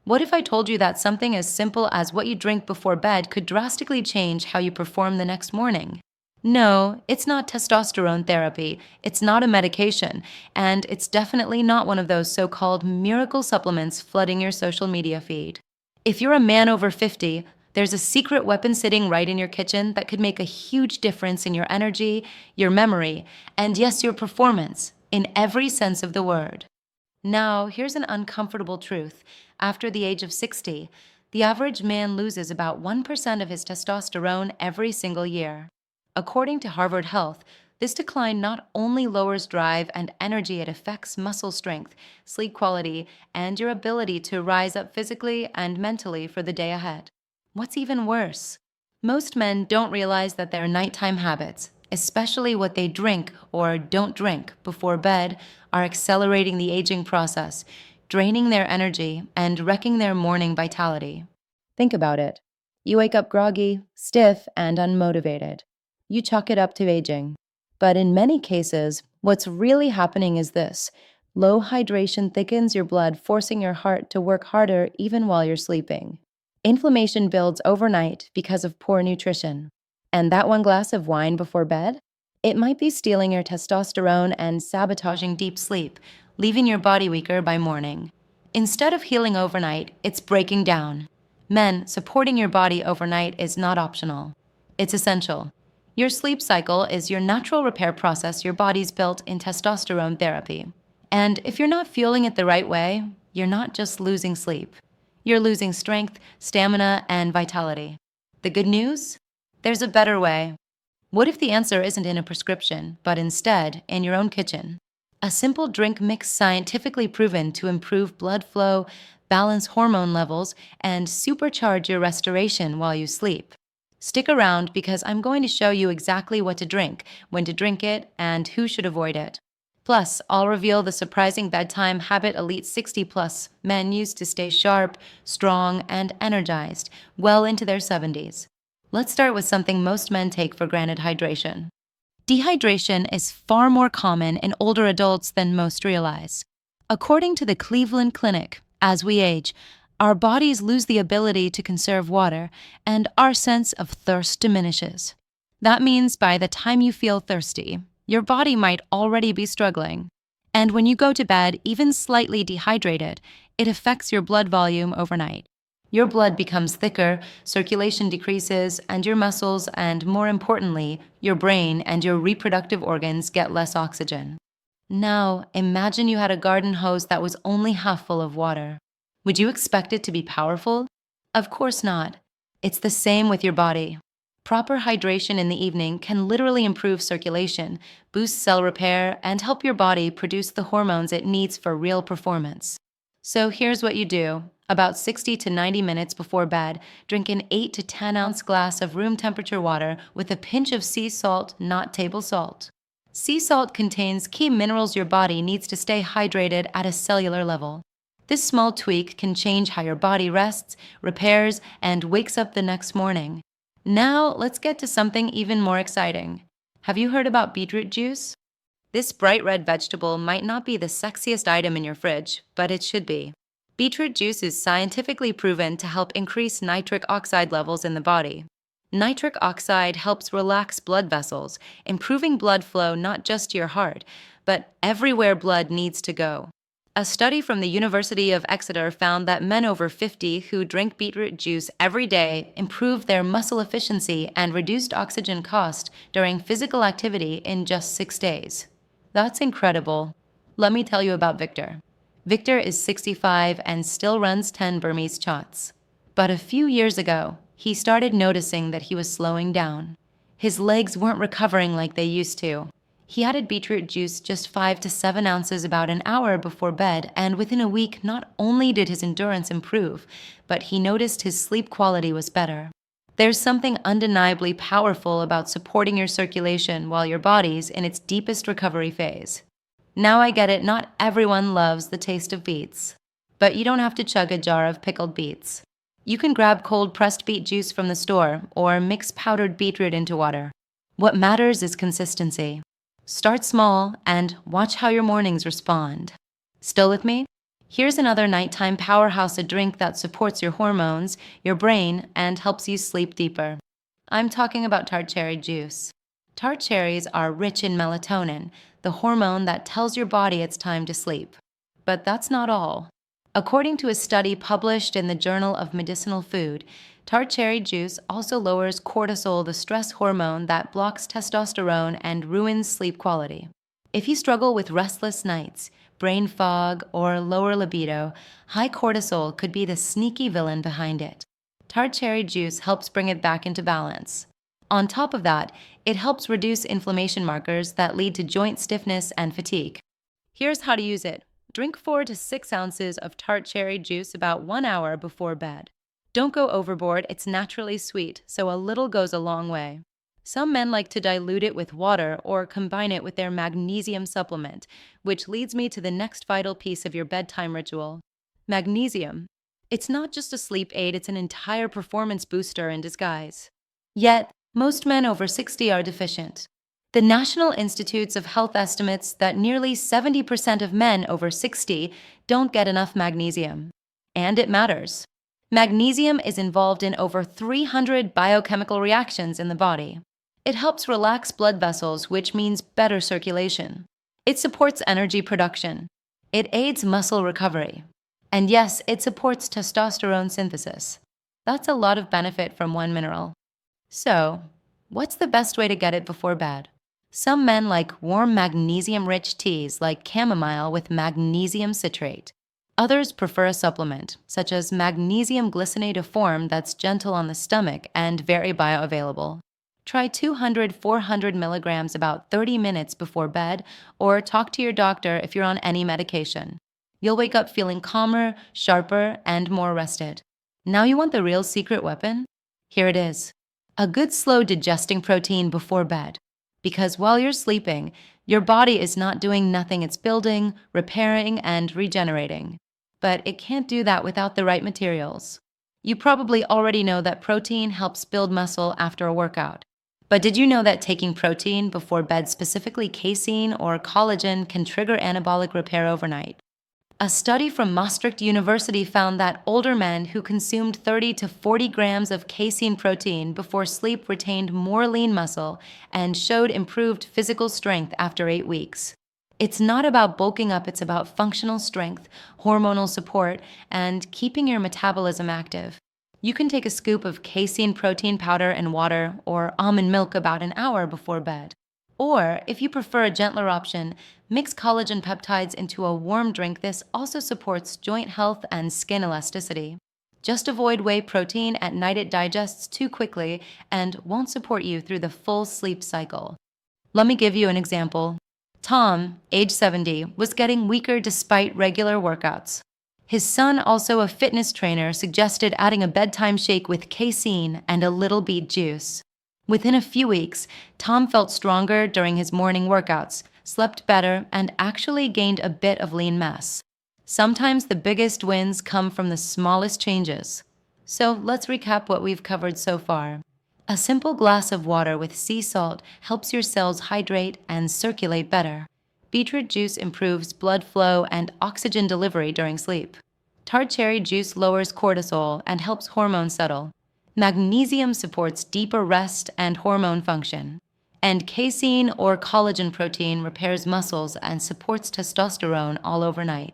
What if I told you that something as simple as what you drink before bed could drastically change how you perform the next morning? No, it's not testosterone therapy, it's not a medication, and it's definitely not one of those so called miracle supplements flooding your social media feed. If you're a man over 50, there's a secret weapon sitting right in your kitchen that could make a huge difference in your energy, your memory, and yes, your performance, in every sense of the word. Now, here's an uncomfortable truth. After the age of 60, the average man loses about 1% of his testosterone every single year. According to Harvard Health, this decline not only lowers drive and energy, it affects muscle strength, sleep quality, and your ability to rise up physically and mentally for the day ahead. What's even worse? Most men don't realize that their nighttime habits, especially what they drink or don't drink before bed, are accelerating the aging process, draining their energy, and wrecking their morning vitality. Think about it. You wake up groggy, stiff, and unmotivated. You chalk it up to aging. But in many cases, what's really happening is this. Low hydration thickens your blood, forcing your heart to work harder even while you're sleeping. Inflammation builds overnight because of poor nutrition. And that one glass of wine before bed? It might be stealing your testosterone and sabotaging deep sleep, leaving your body weaker by morning. Instead of healing overnight, it's breaking down. Men, supporting your body overnight is not optional. It's essential. Your sleep cycle is your natural repair process your body's built in testosterone therapy. And if you're not fueling it the right way, you're not just losing sleep. You're losing strength, stamina, and vitality. The good news? There's a better way. What if the answer isn't in a prescription, but instead in your own kitchen? A simple drink mix scientifically proven to improve blood flow, balance hormone levels, and supercharge your restoration while you sleep. Stick around because I'm going to show you exactly what to drink, when to drink it, and who should avoid it. Plus, I'll reveal the surprising bedtime habit elite 60-plus men use to stay sharp, strong, and energized well into their 70s. Let's start with something most men take for granted: hydration. Dehydration is far more common in older adults than most realize. According to the Cleveland Clinic, as we age, our bodies lose the ability to conserve water, and our sense of thirst diminishes. That means by the time you feel thirsty, your body might already be struggling. And when you go to bed even slightly dehydrated, it affects your blood volume overnight. Your blood becomes thicker, circulation decreases, and your muscles, and more importantly, your brain and your reproductive organs get less oxygen. Now, imagine you had a garden hose that was only half full of water. Would you expect it to be powerful? Of course not. It's the same with your body. Proper hydration in the evening can literally improve circulation, boost cell repair, and help your body produce the hormones it needs for real performance. So here's what you do. About 60 to 90 minutes before bed, drink an 8 to 10 ounce glass of room temperature water with a pinch of sea salt, not table salt. Sea salt contains key minerals your body needs to stay hydrated at a cellular level. This small tweak can change how your body rests, repairs, and wakes up the next morning. Now, let's get to something even more exciting. Have you heard about beetroot juice? This bright red vegetable might not be the sexiest item in your fridge, but it should be. Beetroot juice is scientifically proven to help increase nitric oxide levels in the body. Nitric oxide helps relax blood vessels, improving blood flow not just to your heart, but everywhere blood needs to go. A study from the University of Exeter found that men over 50 who drink beetroot juice every day improved their muscle efficiency and reduced oxygen cost during physical activity in just 6 days. That's incredible. Let me tell you about Victor. Victor is 65 and still runs 10 Burmese chats. But a few years ago, he started noticing that he was slowing down. His legs weren't recovering like they used to. He added beetroot juice just 5 to 7 ounces about an hour before bed, and within a week, not only did his endurance improve, but he noticed his sleep quality was better. There's something undeniably powerful about supporting your circulation while your body's in its deepest recovery phase. Now I get it, not everyone loves the taste of beets. But you don't have to chug a jar of pickled beets. You can grab cold pressed beet juice from the store or mix powdered beetroot into water. What matters is consistency. Start small and watch how your mornings respond. Still with me? Here's another nighttime powerhouse, a drink that supports your hormones, your brain, and helps you sleep deeper. I'm talking about tart cherry juice. Tart cherries are rich in melatonin, the hormone that tells your body it's time to sleep. But that's not all. According to a study published in the Journal of Medicinal Food, tart cherry juice also lowers cortisol, the stress hormone that blocks testosterone and ruins sleep quality. If you struggle with restless nights, brain fog, or lower libido, high cortisol could be the sneaky villain behind it. Tart cherry juice helps bring it back into balance. On top of that, it helps reduce inflammation markers that lead to joint stiffness and fatigue. Here's how to use it. Drink 4 to 6 ounces of tart cherry juice about 1 hour before bed. Don't go overboard, it's naturally sweet, so a little goes a long way. Some men like to dilute it with water or combine it with their magnesium supplement, which leads me to the next vital piece of your bedtime ritual. Magnesium. It's not just a sleep aid, it's an entire performance booster in disguise. Yet, most men over 60 are deficient. The National Institutes of Health estimates that nearly 70% of men over 60 don't get enough magnesium. And it matters. Magnesium is involved in over 300 biochemical reactions in the body. It helps relax blood vessels, which means better circulation. It supports energy production. It aids muscle recovery. And yes, it supports testosterone synthesis. That's a lot of benefit from one mineral. So, what's the best way to get it before bed? Some men like warm magnesium-rich teas like chamomile with magnesium citrate. Others prefer a supplement, such as magnesium glycinate, a form that's gentle on the stomach and very bioavailable. Try 200-400 milligrams about 30 minutes before bed, or talk to your doctor if you're on any medication. You'll wake up feeling calmer, sharper, and more rested. Now you want the real secret weapon? Here it is. A good slow digesting protein before bed. Because while you're sleeping, your body is not doing nothing, it's building, repairing, and regenerating. But it can't do that without the right materials. You probably already know that protein helps build muscle after a workout. But did you know that taking protein before bed, specifically casein or collagen, can trigger anabolic repair overnight? A study from Maastricht University found that older men who consumed 30 to 40 grams of casein protein before sleep retained more lean muscle and showed improved physical strength after 8 weeks. It's not about bulking up, it's about functional strength, hormonal support, and keeping your metabolism active. You can take a scoop of casein protein powder in water or almond milk about an hour before bed. Or, if you prefer a gentler option, mix collagen peptides into a warm drink. This also supports joint health and skin elasticity. Just avoid whey protein at night, it digests too quickly and won't support you through the full sleep cycle. Let me give you an example. Tom, age 70, was getting weaker despite regular workouts. His son, also a fitness trainer, suggested adding a bedtime shake with casein and a little beet juice. Within a few weeks, Tom felt stronger during his morning workouts, slept better, and actually gained a bit of lean mass. Sometimes the biggest wins come from the smallest changes. So let's recap what we've covered so far. A simple glass of water with sea salt helps your cells hydrate and circulate better. Beetroot juice improves blood flow and oxygen delivery during sleep. Tart cherry juice lowers cortisol and helps hormones settle. Magnesium supports deeper rest and hormone function. And casein or collagen protein repairs muscles and supports testosterone all overnight.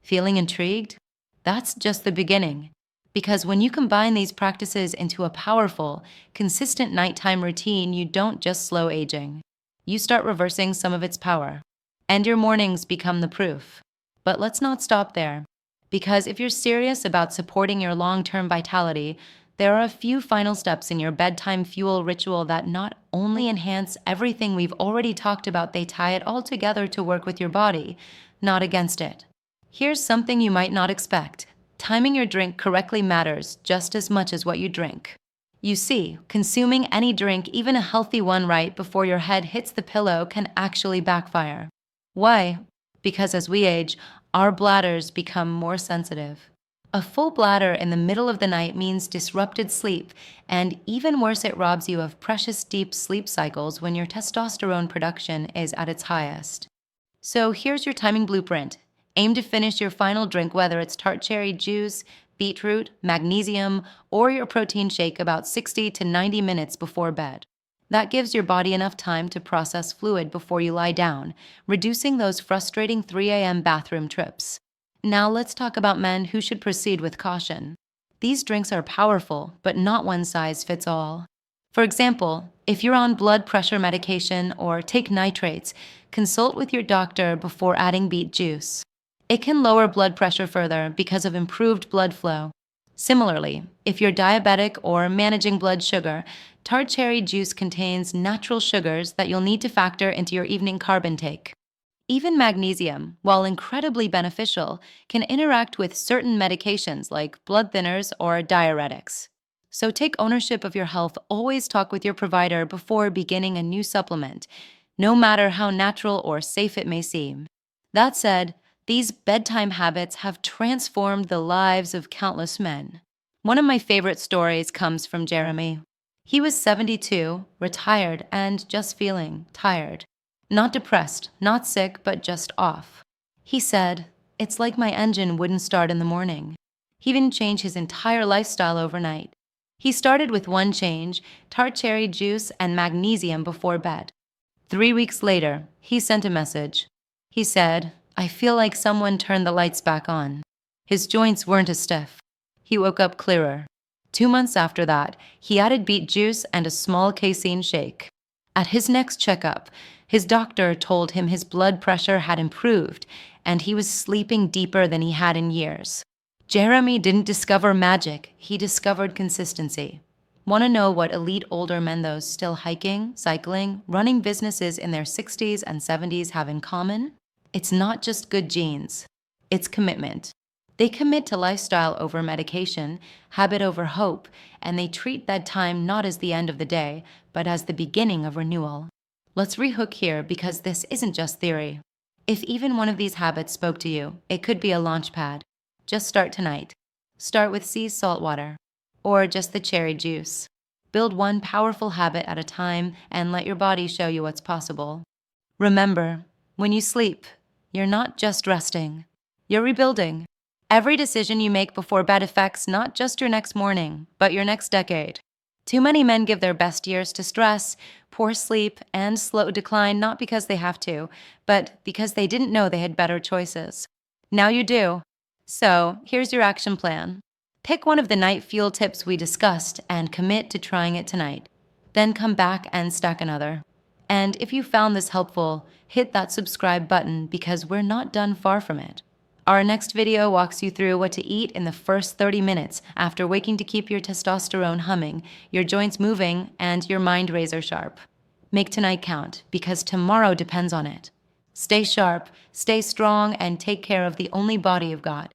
Feeling intrigued? That's just the beginning. Because when you combine these practices into a powerful, consistent nighttime routine, you don't just slow aging. You start reversing some of its power. And your mornings become the proof. But let's not stop there. Because if you're serious about supporting your long-term vitality, there are a few final steps in your bedtime fuel ritual that not only enhance everything we've already talked about, they tie it all together to work with your body, not against it. Here's something you might not expect. Timing your drink correctly matters just as much as what you drink. You see, consuming any drink, even a healthy one, right before your head hits the pillow can actually backfire. Why? Because as we age, our bladders become more sensitive. A full bladder in the middle of the night means disrupted sleep, and even worse, it robs you of precious deep sleep cycles when your testosterone production is at its highest. So here's your timing blueprint. Aim to finish your final drink, whether it's tart cherry juice, beetroot, magnesium, or your protein shake, about 60 to 90 minutes before bed. That gives your body enough time to process fluid before you lie down, reducing those frustrating 3 a.m. bathroom trips. Now let's talk about men who should proceed with caution. These drinks are powerful, but not one size fits all. For example, if you're on blood pressure medication or take nitrates, consult with your doctor before adding beet juice. It can lower blood pressure further because of improved blood flow. Similarly, if you're diabetic or managing blood sugar, tart cherry juice contains natural sugars that you'll need to factor into your evening carb intake. Even magnesium, while incredibly beneficial, can interact with certain medications like blood thinners or diuretics. So take ownership of your health. Always talk with your provider before beginning a new supplement, no matter how natural or safe it may seem. That said, these bedtime habits have transformed the lives of countless men. One of my favorite stories comes from Jeremy. He was 72, retired, and just feeling tired. Not depressed, not sick, but just off. He said, "It's like my engine wouldn't start in the morning." He didn't change his entire lifestyle overnight. He started with one change: tart cherry juice and magnesium before bed. 3 weeks later, he sent a message. He said, "I feel like someone turned the lights back on." His joints weren't as stiff. He woke up clearer. 2 months after that, he added beet juice and a small casein shake. At his next checkup, his doctor told him his blood pressure had improved and he was sleeping deeper than he had in years. Jeremy didn't discover magic, he discovered consistency. Want to know what elite older men, those still hiking, cycling, running businesses in their 60s and 70s, have in common? It's not just good genes, it's commitment. They commit to lifestyle over medication, habit over hope, and they treat that time not as the end of the day, but as the beginning of renewal. Let's rehook here, because this isn't just theory. If even one of these habits spoke to you, it could be a launch pad. Just start tonight. Start with sea salt water, or just the cherry juice. Build one powerful habit at a time and let your body show you what's possible. Remember, when you sleep, you're not just resting, you're rebuilding. Every decision you make before bed affects not just your next morning, but your next decade. Too many men give their best years to stress, poor sleep, and slow decline, not because they have to, but because they didn't know they had better choices. Now you do. So, here's your action plan. Pick one of the night fuel tips we discussed and commit to trying it tonight. Then come back and stack another. And if you found this helpful, hit that subscribe button, because we're not done, far from it. Our next video walks you through what to eat in the first 30 minutes after waking to keep your testosterone humming, your joints moving, and your mind razor sharp. Make tonight count, because tomorrow depends on it. Stay sharp, stay strong, and take care of the only body you've got.